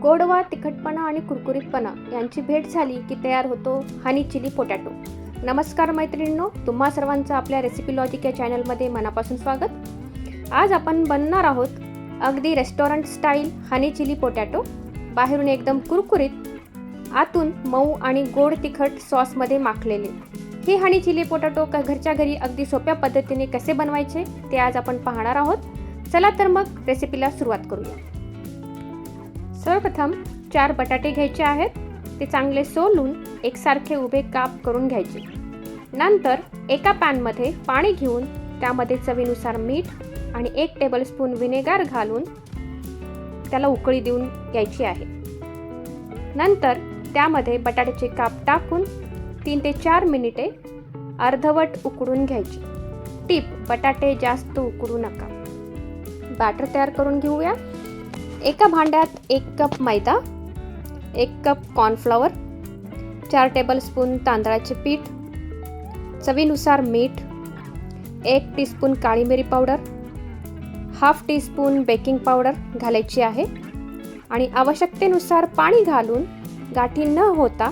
गोडवा, तिखटपणा आणि कुरकुरीतपणा यांची भेट झाली की तयार होतो हनी चिली पोटॅटो. नमस्कार मैत्रिणींनो, तुम्हा सर्वांचं आपल्या रेसिपी लॉजिक या चॅनलमध्ये मनापासून स्वागत. आज आपण बनणार आहोत अगदी restaurant style honey chilli potato. बाहेरून एकदम कुरकुरीत, आतून मऊ आणि गोड तिखट सॉसमध्ये माखलेले हे हनी चिली पोटॅटो घरच्या घरी अगदी सोप्या पद्धतीने कसे बनवायचे ते आज आपण पाहणार आहोत. चला तर मग रेसिपीला सुरुवात करूया. सर्वप्रथम 4 बटाटे घ्यायचे आहेत. ते चांगले सोलून एकसारखे उभे काप करून घ्यायचे. नंतर एका पॅनमध्ये पाणी घेऊन त्यामध्ये चवीनुसार मीठ आणि 1 टेबलस्पून व्हिनेगर घालून त्याला उकळी देऊन घ्यायची आहे. नंतर त्यामध्ये बटाट्याचे काप टाकून 3 ते 4 मिनिटे अर्धवट उकडून घ्यायची. टिप: बटाटे जास्त उकडू नका. बॅटर तयार करून घेऊया. एका भांड्यात 1 कप मैदा, 1 कप कॉर्नफ्लॉवर, 4 टेबलस्पून तांदळाचे पीठ, चवीनुसार मीठ, 1 टीस्पून काळी मिरी powder, half teaspoon baking powder घालायची आहे आणि आवश्यकतेनुसार पाणी घालून गाठी न होता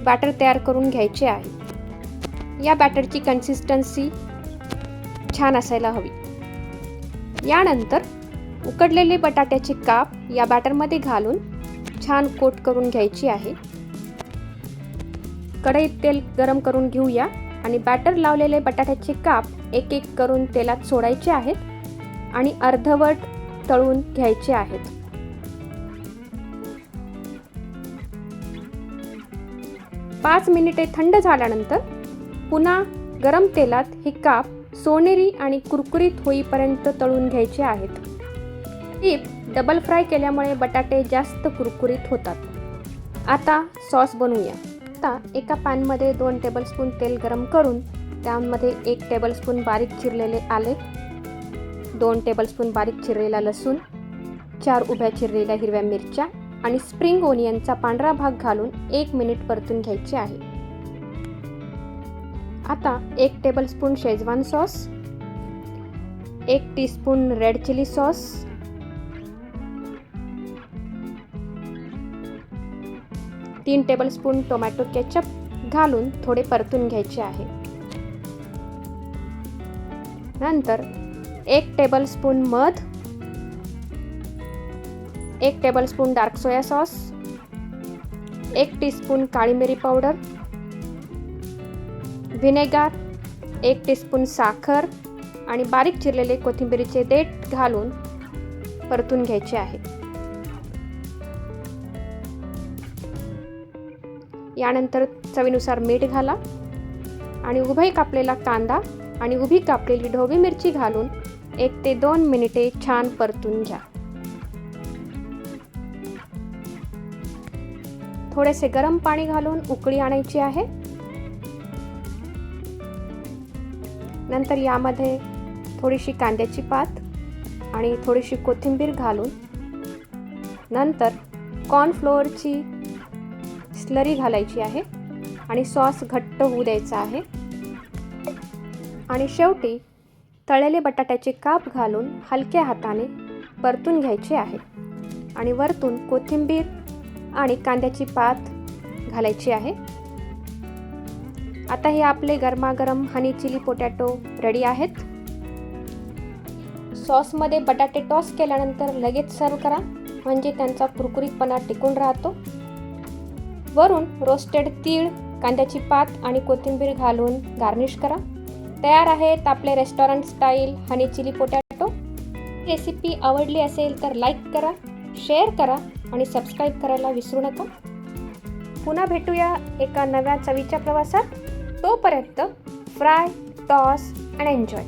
बॅटर तयार करून घ्यायचे आहे. या बॅटरची कन्सिस्टन्सी छान असायला हवी. यानंतर उकडलेले बटाट्याचे काप या बॅटरमध्ये घालून छान कोट करून घ्यायची आहे. कढईत तेल गरम करून घेऊया आणि बॅटर लावलेले बटाट्याचे काप एक एक करून तेलात सोडायचे आहेत आणि अर्धवट तळून घ्यायचे आहेत. पाच मिनिटे थंड झाल्यानंतर पुन्हा गरम तेलात हे काप सोनेरी आणि कुरकुरीत होईपर्यंत तळून घ्यायचे आहेत. टिप: डबल फ्राय केल्यामुळे बटाटे जास्त कुरकुरीत होतात. आता सॉस बनवूया. आता एका पॅनमध्ये 2 टेबलस्पून तेल गरम करून त्यामध्ये 1 टेबलस्पून बारीक चिरलेले आले, 2 टेबलस्पून बारीक चिरलेला लसूण, 4 उभ्या चिरलेल्या हिरव्या मिरच्या आणि स्प्रिंग ओनियनचा पांढरा भाग घालून 1 मिनिट परतून घ्यायचे आहे. आता 1 tablespoon Schezwan sauce, 1 teaspoon red chilli sauce, 3 tablespoon tomato ketchup घालून थोडे परतून घ्यायचे आहे. नंतर 1 टेबलस्पून मध, 1 tablespoon dark soya sauce, 1 teaspoon काळी मिरी पावडर, व्हिनेगर, 1 टीस्पून साखर आणि बारीक चिरलेले कोथिंबीरीचे देठ घालून परतून घ्यायचे आहे. यानंतर चवीनुसार मीठ घाला आणि उभे कापलेला कांदा आणि उभी कापलेली ढोबळी मिरची घालून 1 ते 2 मिनिटे छान परतून घ्या. थोडेसे गरम पाणी घालून उकळी आणायची आहे. नंतर यामध्ये थोडीशी कांद्याची पात आणि थोडीशी कोथिंबीर घालून नंतर कॉर्नफ्लोअरची स्लरी घालायची आहे आणि सॉस घट्ट होऊ द्यायचा आहे. आणि शेवटी तळलेले बटाट्याचे काप घालून हलक्या हाताने परतून घ्यायचे आहे आणि वरतून कोथिंबीर आणि कांद्याची पात घालायची आहे. आता हे आपले गरमागरम हनी चिली पोटॅटो रेडी आहेत. सॉसमध्ये बटाटे टॉस केल्यानंतर लगेच सर्व करा, म्हणजे त्यांचा कुरकुरीतपणा टिकून राहतो. वरून रोस्टेड तीळ, कांद्याची पात आणि कोथिंबीर घालून गार्निश करा. तयार आहेत आपले restaurant style honey chilli potato. Recipe आवडली असेल तर लाईक करा, शेअर करा आणि सबस्क्राईब करायला विसरू नका. पुन्हा भेटूया एका नव्या चवीच्या प्रवासात. तोपर्यंत फ्राय, टॉस अँड एन्जॉय.